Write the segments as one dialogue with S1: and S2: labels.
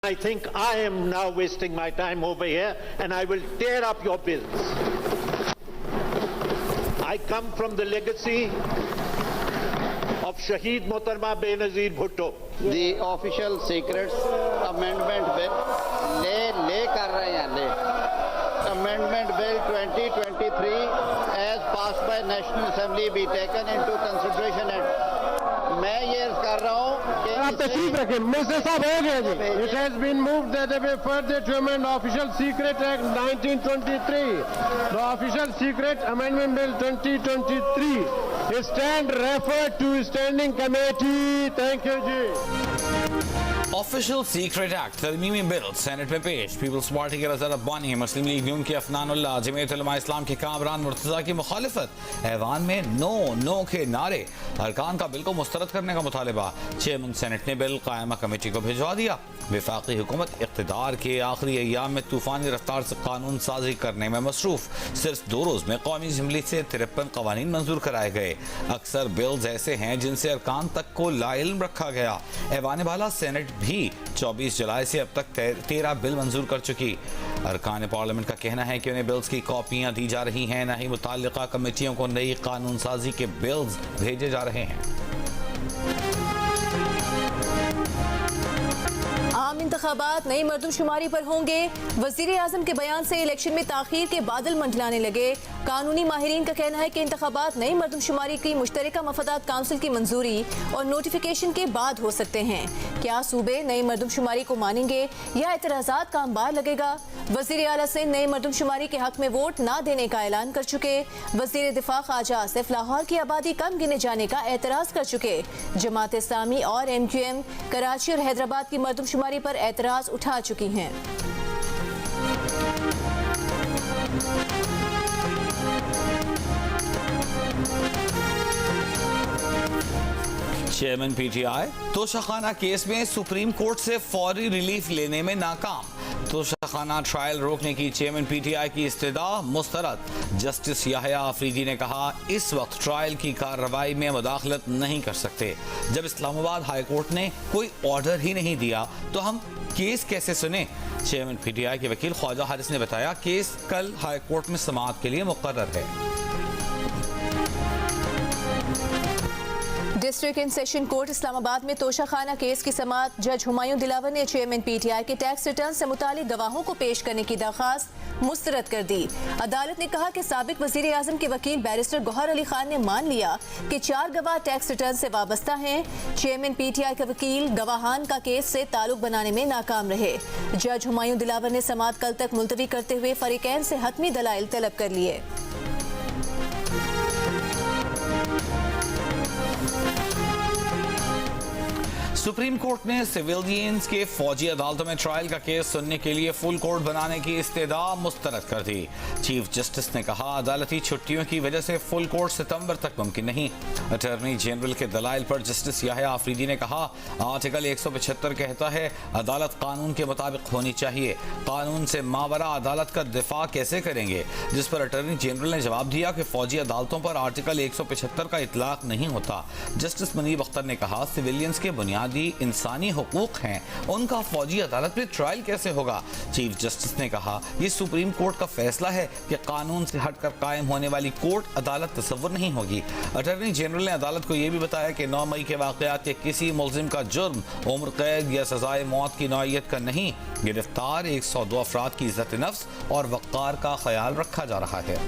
S1: I think I am now wasting my time over here and I will tear up your bills. I come from the legacy of Shaheed Mohtarma Benazir Bhutto.
S2: The official secrets amendment bill ले कर रहे हैं ले amendment bill 2023 as passed by National Assembly be taken into consideration and मैं ये कर रहा हूँ कि
S3: आप तशरीफ रखें मिनिस्टर साहब हो गए जी it has been moved that way further to amend official secret act 1923 the official secret amendment bill 2023 stand referred to standing committee thank you जी
S4: ऑफिशियल सीक्रेट एक्ट तरमीमी बिल सेनेट में पेश पीपल्स पार्टी के रज़ा रब्बानी मुस्लिम league नून के अफनानुल्लाह जमीयत उलमा इस्लाम के कामरान मुर्तज़ा की मुखालिफत ऐवान में no के नारे अरकान का बिल को मुस्तरद करने का मुतालिबा चेयरमैन सेनेट ने बिल कायमा कमेटी को भिजवा दिया वफाकी हुकूमत इक़्तिदार के आखिरी अय्याम में तूफ़ानी रफ्तार से कानून साजी करने में मसरूफ सिर्फ 2 रोज़ में कौमी असम्बली से 53 कवानीन मंजूर कराए गए अक्सर बिल्स ऐसे हैं जिनसे अरकान तक को लाइल्म रखा गया ऐवान बाला सेनेट भी 24 जुलाई से अब तक 13 बिल मंजूर कर चुकी अरकान पार्लियामेंट का कहना है कि उन्हें बिल्स की कॉपियां दी जा रही हैं न ही मुताल्लिका कमेटियों को नई कानून साजी के बिल्स भेजे जा रहे हैं
S5: आम इंतखाबात नई मर्दमशुमारी पर होंगे वजीर आजम के बयान से इलेक्शन में ताखीर के बादल मंडलाने लगे कानूनी माहिरीन का कहना है कि इंतखाबात नई मर्दमशुमारी की मुश्तरका मफादात काउंसिल की मंजूरी और नोटिफिकेशन के बाद हो सकते हैं क्या सूबे नई मर्दमशुमारी को मानेंगे या एतराज़ात का अंबार लगेगा वजीर आला सिंध नई मर्दमशुमारी के हक में वोट ना देने का ऐलान कर चुके वजीर दिफा ख्वाजा आसिफ लाहौर की आबादी कम गिने जाने का एतराज़ कर चुके जमात इस्लामी और MQM कराची और हैदराबाद की मर्दमशुमारी पर एतराज़ उठा चुकी हैं
S4: चेयरमैन PTI तोशाखाना केस में सुप्रीम कोर्ट से फौरी रिलीफ लेने में नाकाम तोशाखाना ट्रायल रोकने की चेयरमैन PTI की इस्तदा मुस्तरद जस्टिस याहिया आफरीदी ने कहा इस वक्त ट्रायल की कार्रवाई में मुदाखलत नहीं कर सकते जब इस्लामाबाद हाई कोर्ट ने कोई ऑर्डर ही नहीं दिया तो हम केस कैसे सुने चेयरमैन PTI के वकील ख्वाजा हारिस ने बताया केस कल हाई कोर्ट में समाअत के लिए मुकर्रर है
S5: district and session court Islamabad में तोशाखाना केस की समाअत जज हुमायूं दिलावर ने चेयरमैन PTI के टैक्स रिटर्न से मुतालिक गवाहों को पेश करने की दरख्वास्त मुस्तरद कर दी अदालत ने कहा कि साबिक वजीर आजम के वकील बैरिस्टर गौहर अली खान ने मान लिया कि 4 गवाह टैक्स रिटर्न से वाबस्ता हैं चेयरमैन PTI के वकील गवाहान का केस से ताल्लुक बनाने में नाकाम रहे जज हुमायूं दिलावर ने समाअत कल तक मुलतवी करते हुए फरीकैन से हतमी दलाइल तलब कर लिए
S4: सुप्रीम कोर्ट ने सिविलियंस के फौजी अदालतों में ट्रायल का केस सुनने के लिए फुल कोर्ट बनाने की इस्तेदा मुस्तरद कर दी चीफ जस्टिस ने कहा अदालती छुट्टियों की वजह से फुल कोर्ट सितंबर तक मुमकिन नहीं अटॉर्नी जनरल के दलाइल पर जस्टिस याहिया आफरीदी ने कहा आर्टिकल 175 कहता है अदालत कानून के मुताबिक होनी चाहिए कानून से मावरा अदालत का दिफा कैसे करेंगे जिस पर अटॉर्नी जनरल ने जवाब दिया कि फौजी अदालतों पर आर्टिकल 175 का इतलाक नहीं होता जस्टिस मुनीब अख्तर ने कहा सिविलियंस के बुनियादी इंसानी हुकूक हैं उनका फौजी अदालत में ट्रायल कैसे होगा चीफ जस्टिस ने कहा यह सुप्रीम कोर्ट का फैसला है कि कानून से हटकर कायम होने वाली कोर्ट अदालत तस्वुर नहीं होगी अटॉर्नी जनरल ने अदालत को यह भी बताया कि 9 मई के वाकयात के किसी मुल्जिम का जुर्म उम्र कैद या सजाए मौत की नौइयत का नहीं गिरफ्तार 102 अफराद की इज्जत नफ्स और वक़ार का ख्याल रखा जा रहा है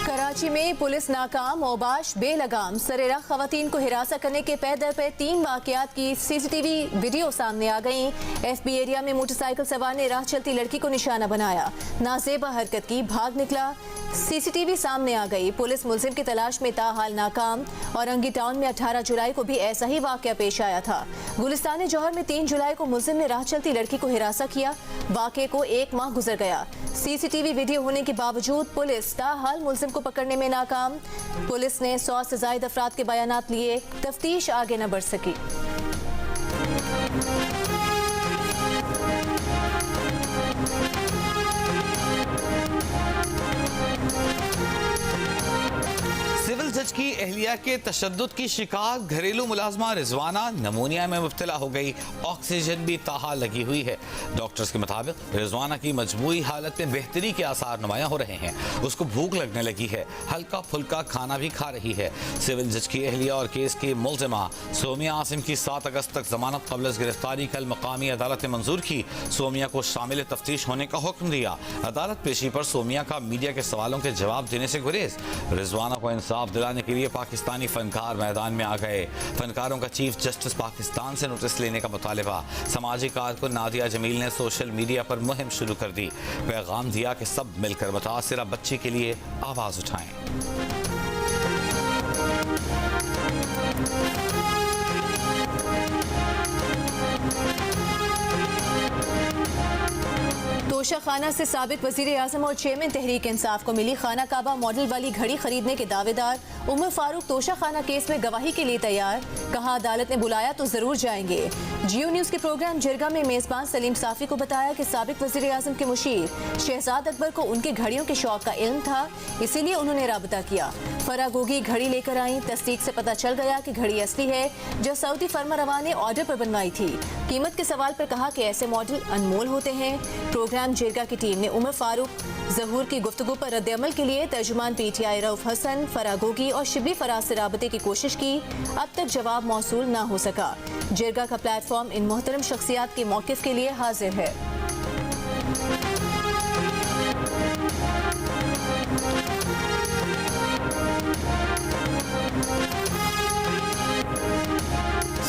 S5: कराची में पुलिस नाकाम औबाश बेलगाम सरेरा खवातीन को हिरासत करने के पैदर पे 3 वाकयात की CCTV वीडियो सामने आ गई FB एरिया में मोटरसाइकिल सवार ने राह चलती लड़की को निशाना बनाया नाजेबा हरकत की भाग निकला CCTV सामने आ गई पुलिस मुलजिम की तलाश में ताहाल नाकाम औरंगी टाउन में 18 जुलाई को भी ऐसा ही वाकया पेश आया था गुलिस्तान जौहर में 3 जुलाई को मुलजिम ने राह चलती लड़की को हिरासत किया वाकये को 1 माह गुजर गया CCTV वीडियो होने के बावजूद पुलिस ताहाल मुलजिम को पकड़ने में नाकाम पुलिस ने 100 से ज्यादा अफराद के बयानात लिए तफ्तीश आगे न बढ़ सकी
S4: जज की अहलिया के तशद्दुद की शिकार घरेलू मुलाजमा रिजवाना नमूनिया में मुब्तला हो गई। ऑक्सीजन भी ताहा लगी हुई है। डॉक्टर्स के मुताबिक रिजवाना की मजबूरी हालत में बेहतरी के आसार नुमाया हो रहे हैं। उसको भूख लगने लगी है, हल्का फुल्का खाना भी खा रही है। सिविल जज की अहलिया और केस की मुलजिमा सोमिया आसिम की 7 अगस्त तक जमानत कबल गिरफ्तारी कल मकामी अदालत ने मंजूर की। सोमिया को शामिल तफ्तीश होने का हुक्म दिया। अदालत पेशी पर सोमिया का मीडिया के सवालों के जवाब देने से गुरेज। रिजवाना को इंसाफ दिलाने के लिए पाकिस्तानी फनकार मैदान में आ गए। फनकारों का चीफ जस्टिस पाकिस्तान से नोटिस लेने का मुतालिबा। समाजी कारकुन नादिया जमील ने सोशल मीडिया पर मुहिम शुरू कर दी। पैगाम दिया कि सब मिलकर मुतासिरा बच्ची के लिए आवाज उठाएं।
S5: तोशा खाना से साबिक वजीर आजम और चेयरमैन तहरीक इंसाफ को मिली खाना काबा मॉडल वाली घड़ी खरीदने के दावेदार। उमर फारूक तोशा खाना केस में गवाही के लिए तैयार। कहा अदालत ने बुलाया तो जरूर जाएंगे। जियो न्यूज के प्रोग्राम जिरगा में मेजबान सलीम साफी को बताया कि साबिक वजीर आजम के मुशीर शहजाद अकबर को उनके घड़ियों के शौक का इल्म था, इसीलिए उन्होंने राबता किया। फरागोगी घड़ी लेकर आई। तस्दीक से पता चल गया कि घड़ी असली है, जो सऊदी फर्मारवा ने ऑर्डर पर बनवाई थी। कीमत के सवाल पर कहा कि ऐसे मॉडल अनमोल होते हैं। प्रोग्राम जिरगा की टीम ने उमर फारूक जहूर की गुफ्तगू पर रद्द-ए-अमल के लिए तर्जुमान PTI रऊफ हसन, फरागोगी और शिबली फराज से राबते की कोशिश की। अब तक जवाब मौसूल ना हो सका। जिरगा का प्लेटफॉर्म इन मोहतरम शख्सियात के मौक़िफ़ के लिए हाजिर है।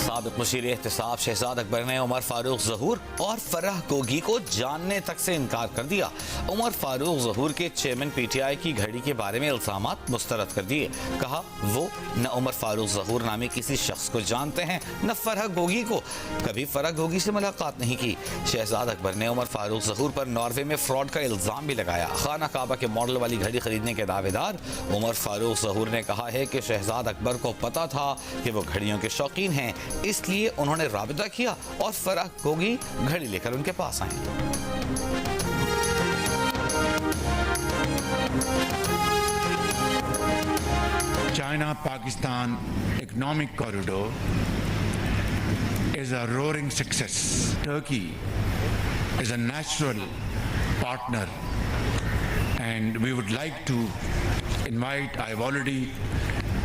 S4: साबिक मुशीर एहतसाब शहजाद अकबर ने उमर फारूक जहूर और फराह गोगी को जानने तक से इनकार कर दिया। उमर फारूक जहूर के चेयरमैन PTI की घड़ी के बारे में इल्जामात मुस्तरद कर दिए। कहा वो न उमर फारूक जहूर नामी किसी शख्स को जानते हैं, न फराह गोगी को। कभी फराह गोगी से मुलाकात नहीं की। शहजाद अकबर ने उमर फारूक जहूर पर नॉर्वे में फ्रॉड का इल्जाम भी लगाया। खाना काबा के मॉडल वाली घड़ी खरीदने के दावेदार उमर फारूक जहूर ने कहा है कि शहजाद अकबर को पता था कि वो घड़ियों के शौकीन हैं, इसलिए उन्होंने राबिता किया और फराह गोगी घड़ी लेकर उनके पास आए।
S6: China Pakistan economic corridor is a roaring success. Turkey is a natural partner, and we would like to invite, I've already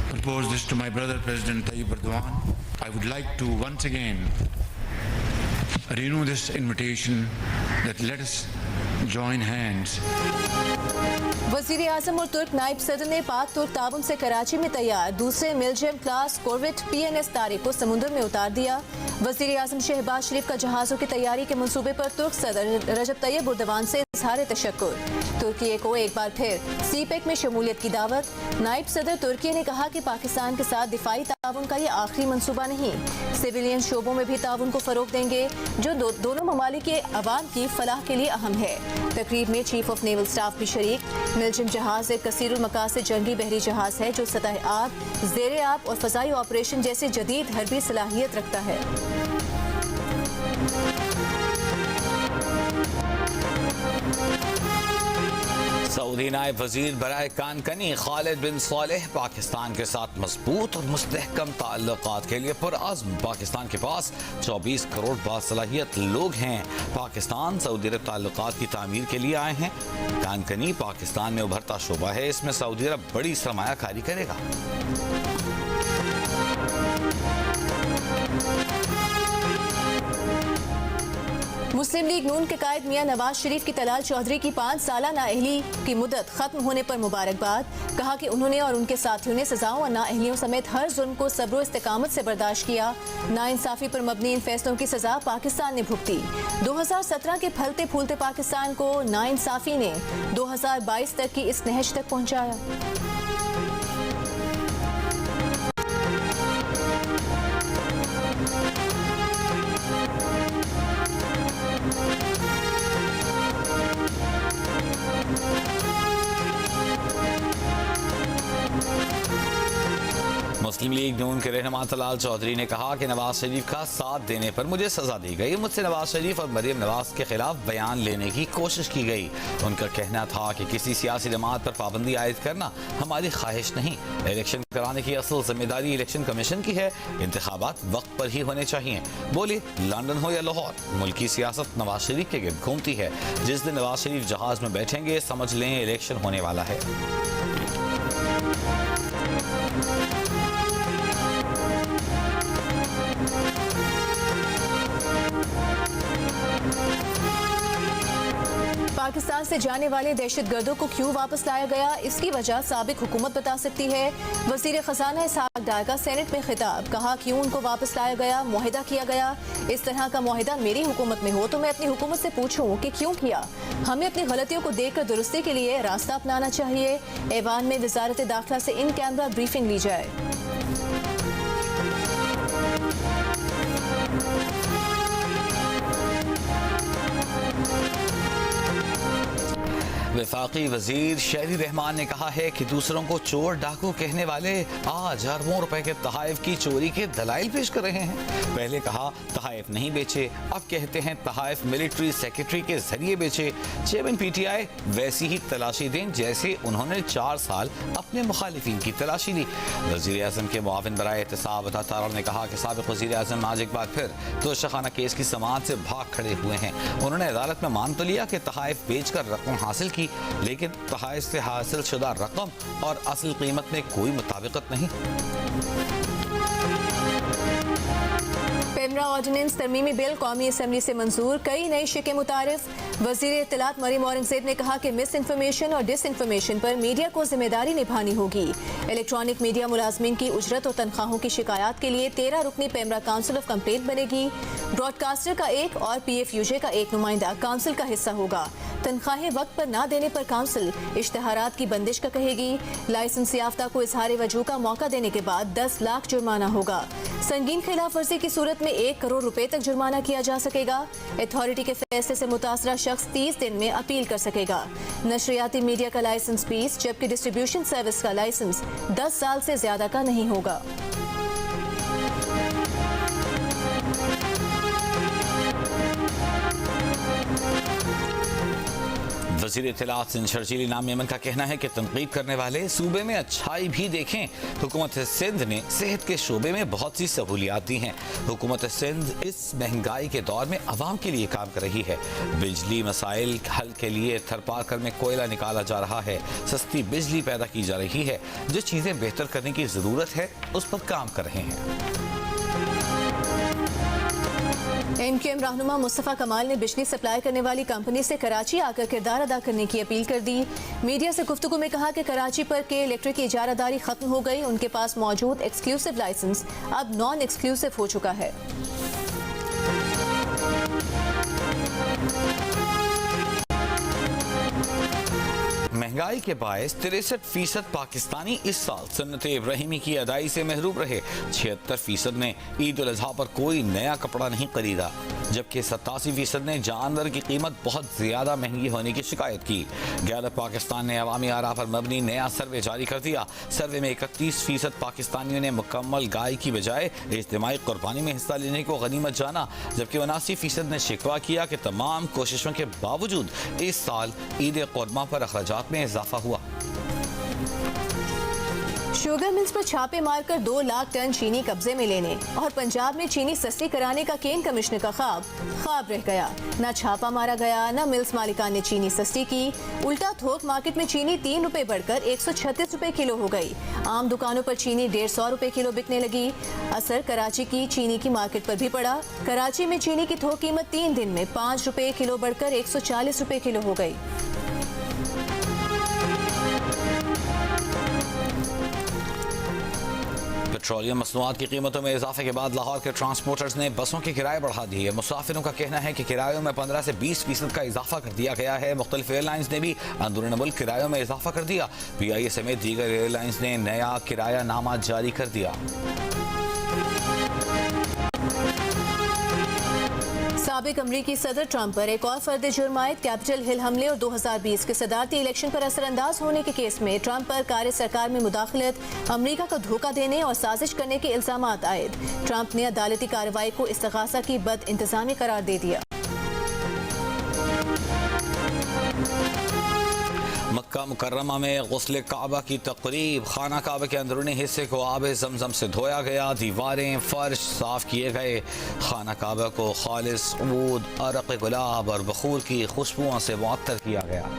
S6: proposed this to my brother President Tayyip Erdogan. I would like to once again renew this invitation that let us join hands.
S5: वजीर आजम और तुर्क नायब सदर ने पाक तुर्क ताबन से कराची में तैयार दूसरे मिलजियम क्लास कॉर्वेट PNS तारिक को समुद्र में उतार दिया। वजीर आजम शहबाज शरीफ का जहाज़ों की तैयारी के मंसूबे पर तुर्क सदर रजब तैयब एर्दोगान से इज़हार तशक्कुर। तुर्की को एक बार फिर CPEC में शमूलियत की दावत। नायब सदर तुर्की ने कहा कि पाकिस्तान के साथ दिफाई ताउन का ये आखिरी मंसूबा नहीं, सिविलियन शोबों में भी ताउन को फरोग देंगे, जो दोनों ममालिक के अवाम की फलाह के लिए अहम है। तकरीब में चीफ ऑफ नेवल स्टाफ भी शरीक। मिलजिम जहाज एक कसीरुल मकासद जंगी बहरी जहाज है जो सतह आब, ज़ेरे आब और फ़ज़ाई ऑपरेशन जैसे जदीद हरबी सलाहियत रखता है।
S4: सऊदी नायब वजीर बराए कानकनी खालिद बिन सालेह पाकिस्तान के साथ मजबूत और मुस्तहकम ताल्लुकात के लिए पुरअज़्म। पाकिस्तान के पास 24 करोड़ बासलाहियत लोग हैं। पाकिस्तान सऊदी अरब ताल्लुकात की तामीर के लिए आए हैं। कानकनी पाकिस्तान में उभरता शोबा है, इसमें सऊदी अरब बड़ी सरमायाकारी करेगा।
S5: मुस्लिम लीग नून के कायद मियां नवाज शरीफ की तलाल चौधरी की 5 साला नाअहली की मुद्दत खत्म होने पर मुबारकबाद। कहा कि उन्होंने और उनके साथियों ने सजाओं और नाअहलियों समेत हर जुल्म को सब्र और इस्तिकामत से बर्दाश्त किया। नाइंसाफी पर मबनी इन फैसलों की सजा पाकिस्तान ने भुगती। 2017 के फलते फूलते पाकिस्तान को नाइंसाफी ने 2022 तक की इस नहज तक पहुंचाया।
S4: मुस्लिम लीग नून के रहनुमा तलाल चौधरी ने कहा कि नवाज शरीफ का साथ देने पर मुझे सजा दी गई। मुझसे नवाज शरीफ और मरियम नवाज के खिलाफ बयान लेने की कोशिश की गई। उनका कहना था कि किसी सियासी जमात पर पाबंदी आयद करना हमारी ख्वाहिश नहीं। इलेक्शन कराने की असल जिम्मेदारी इलेक्शन कमीशन की है। इंतखाबात वक्त पर ही होने चाहिए। बोली लंदन हो या लाहौर, मुल्क की सियासत नवाज शरीफ के गिर्द घूमती है। जिस दिन नवाज शरीफ जहाज में बैठेंगे समझ लें इलेक्शन होने वाला है।
S5: पाकिस्तान से जाने वाले दहशतगर्दों को क्यों वापस लाया गया, इसकी वजह साबिक हुकूमत बता सकती है। वजीर खजाना इसहाक डार का सेनेट में खिताब, कहा क्यों उनको वापस लाया गया, मुआहिदा किया गया। इस तरह का मुआहिदा मेरी हुकूमत में हो तो मैं अपनी हुकूमत से पूछूं कि क्यों किया। हमें अपनी गलतियों को देखकर दुरुस्ती के लिए रास्ता अपनाना चाहिए। ऐवान में वजारत दाखिला से इन कैमरा ब्रीफिंग ली जाए।
S4: वफाकी वजीर शहरी रहमान ने कहा है कि दूसरों को चोर डाकू कहने वाले आज अरबों रुपए के तहाइफ की चोरी के दलाइल पेश कर रहे हैं। पहले कहा तहाइफ नहीं बेचे, अब कहते हैं तहाइफ मिलिट्री सेक्रेटरी के जरिए बेचे। चेयरमैन पीटीआई वैसी ही तलाशी दें जैसे उन्होंने 4 साल अपने मुखालिफिन की तलाशी ली। वजीर आजम के मुआविन बराए एहतसाब अता तारड़ ने कहा कि साबिक वजीर आजम आज एक बार फिर तोशाखाना केस की समाअत से भाग खड़े हुए हैं। उन्होंने अदालत में मान तो लिया कि तहाइफ बेच कर रकम हासिल की, लेकिन तहाइफ से हासिल शुदा रकम और असल कीमत में कोई मुताबिकत नहीं।
S5: पेमरा ऑर्डिनेंस तरमीमी बिल कौमी असम्बली से मंजूर, कई नई शिकें मुतारिफ। वजीर इत्तलात मरीम औरंगजेब ने कहा कि मिस इन्फॉर्मेशन और डिस इन्फॉर्मेशन पर मीडिया को जिम्मेदारी निभानी होगी। इलेक्ट्रॉनिक मीडिया मुलाजमीन की उजरत और तनख्वाहों की शिकायत के लिए 13 रुकनी पेमरा काउंसिल ऑफ कंप्लेंट बनेगी। ब्रॉडकास्टर का एक और PFUJ का एक नुमाइंदा काउंसिल का हिस्सा होगा। तनख्वाहें वक्त पर ना देने पर काउंसिल इश्तहारात की बंदिश का कहेगी। लाइसेंस याफ्ता को इजहार वजू का मौका देने के बाद 10 लाख जुर्माना होगा। संगीन खिलाफ वर्जी की सूरत में 1 करोड़ रुपए तक जुर्माना किया जा सकेगा। अथॉरिटी के फैसले से मुतासरा शख्स 30 दिन में अपील कर सकेगा। नशरियाती मीडिया का लाइसेंस 20, जबकि डिस्ट्रीब्यूशन सर्विस का लाइसेंस 10 साल से ज्यादा का नहीं होगा।
S4: वज़ीर इत्तलात सिंध शर्जील इनाम मेमन का कहना है कि तनकीद करने वाले सूबे में अच्छाई भी देखें। हुकूमत सिंध ने सेहत के शोबे में बहुत सी सहूलियात दी हैं। हुकूमत सिंध इस महंगाई के दौर में आवाम के लिए काम कर रही है। बिजली मसाइल हल के लिए थरपारकर में कोयला निकाला जा रहा है, सस्ती बिजली पैदा की जा रही है। जो चीज़ें बेहतर करने की ज़रूरत है उस पर काम कर रहे हैं।
S5: MQM रहनुमा मुस्तफ़ा कमाल ने बिजली सप्लाई करने वाली कंपनी से कराची आकर किरदार अदा करने की अपील कर दी। मीडिया से गुफ्तगू में कहा कि कराची पर के इलेक्ट्रिक की इजारादारी खत्म हो गई। उनके पास मौजूद एक्सक्लूसिव लाइसेंस अब नॉन एक्सक्लूसिव हो चुका है।
S4: महंगाई के बायस 63% पाकिस्तानी इस साल सुन्नत इब्राहिमी की अदाई से महरूम रहे। 76% ने ईद उल अज़हा पर कोई नया कपड़ा नहीं खरीदा, जबकि 87% ने जानवर की कीमत बहुत ज्यादा महंगी होने की शिकायत की। गैलप पाकिस्तान ने अवामी आरा पर मबनी नया सर्वे जारी कर दिया। सर्वे में 31% पाकिस्तानियों ने मुकम्मल गाय की बजाय इज्तिमाई कुर्बानी में हिस्सा लेने को गनीमत जाना, जबकि 79% ने शिकवा किया कि तमाम कोशिशों के बावजूद इस साल ईद कुर्बान पर अखराजात में इजाफा हुआ।
S5: शुगर मिल्स पर छापे मारकर 2 लाख टन चीनी कब्जे में लेने और पंजाब में चीनी सस्ती कराने का केन कमिश्नर का ख्वाब रह गया। न छापा मारा गया, न मिल्स मालिकान ने चीनी सस्ती की। उल्टा थोक मार्केट में चीनी 3 रुपए बढ़कर 136 रुपए किलो हो गई। आम दुकानों पर चीनी 150 रुपए किलो बिकने लगी। असर कराची की चीनी की मार्केट पर भी पड़ा। कराची में चीनी की थोक कीमत 3 दिन में 5 रुपए किलो बढ़कर 140 रुपए किलो हो गई।
S4: पेट्रोलियम मसनूआत की कीमतों में इजाफे के बाद लाहौर के ट्रांसपोर्टर्स ने बसों के किराए बढ़ा दिए। मुसाफिरों का कहना है कि किरायों में 15 से 20% का इजाफा कर दिया गया है। मुख्तलिफ एयरलाइंस ने भी अंदरूनी मुल्क किरायों में इजाफा कर दिया। PIA समेत दीगर एयरलाइंस ने नया किराया नामा जारी कर दिया।
S5: साबिक अमरीकी सदर ट्रंप पर एक और फर्द जुर्म आयद। कैपिटल हिल हमले और 2020 के सदारती इलेक्शन पर असरअंदाज होने के केस में ट्रंप पर कार्य सरकार में मुदाखलत, अमरीका को धोखा देने और साजिश करने के इल्जाम आयद। ट्रंप ने अदालती कार्रवाई को इस्तिगासा की बद इंतजामी करार दे दिया।
S4: मक्का मुकर्रमा में गुस्ल काबा की तकरीब। खाना काबा के अंदरूनी हिस्से को आब जमजम से धोया गया, दीवारें फर्श साफ किए गए। खाना काबा को खालिस ऊद, अरक गुलाब और बखूर की खुशबुओं से मुअत्तर किया गया।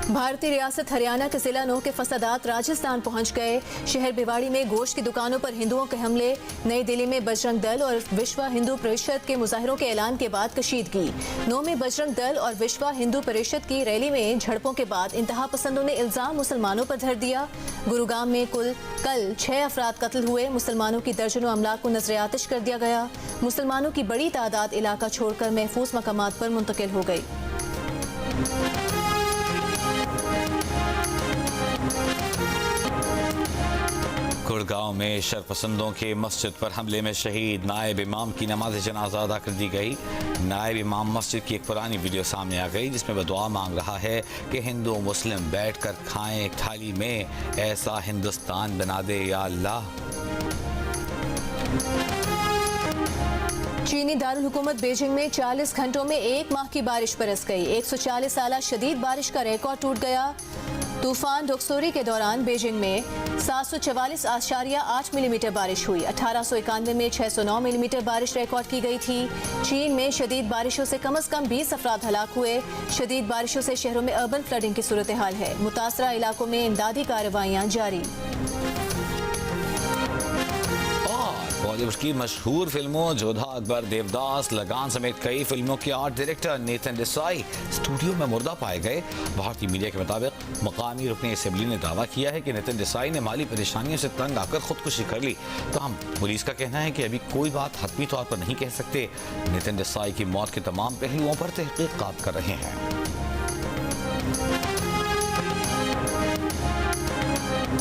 S5: भारतीय रियासत हरियाणा के जिला नूह के फसादात राजस्थान पहुंच गए। शहर भिवाड़ी में गोश्त की दुकानों पर हिंदुओं के हमले। नई दिल्ली में बजरंग दल और विश्व हिंदू परिषद के मुजाहिरों के ऐलान के बाद कशीदगी। नूह में बजरंग दल और विश्व हिंदू परिषद की रैली में झड़पों के बाद इंतहा पसंदों ने इल्जाम मुसलमानों पर धर दिया। गुरुग्राम में कल 6 अफराद कत्ल हुए। मुसलमानों की दर्जनों अमलाक को नजर आतिश कर दिया गया। मुसलमानों की बड़ी तादाद इलाका छोड़कर महफूज मकामात पर मुंतकिल हो गई।
S4: गुड़गांव में शरपसंदों के मस्जिद पर हमले में शहीद नायब इमाम की नमाज जनाजा अदा कर दी गई। नायब इमाम मस्जिद की एक पुरानी वीडियो सामने आ गई जिसमें वह दुआ मांग रहा है कि हिंदू मुस्लिम बैठकर खाएं एक थाली में, ऐसा हिंदुस्तान बना दे या अल्लाह।
S5: चीनी दारुल हुकूमत बीजिंग में 40 घंटों में 1 माह की बारिश बरस गई। 140 साल शदीद बारिश का रिकॉर्ड टूट गया। तूफान डोक्सोरी के दौरान बीजिंग में 744.8 मिलीमीटर बारिश हुई। 1891 में 609 मिलीमीटर बारिश रिकॉर्ड की गई थी। चीन में शदीद बारिशों से कम 20 अफराद हलाक हुए। शदीद बारिशों से शहरों में अर्बन फ्लडिंग की सूरत हाल है। मुतासरा इलाकों में इमदादी कार्रवाइयाँ जारी।
S4: बॉलीवुड की मशहूर फिल्मों जोधा अकबर, देवदास, लगान समेत कई फिल्मों के art director Nathan Desai studio में मुर्दा पाए गए। भारतीय मीडिया के मुताबिक मकामी रुकने असेंबली ने दावा किया है कि नेथन देसाई ने माली परेशानियों से तंग आकर खुदकुशी कर ली। तमाम पुलिस का कहना है कि अभी कोई बात हतमी तौर पर नहीं कह सकते। नेथन देसाई की मौत के तमाम पहलुओं पर तहकीकात कर रहे हैं।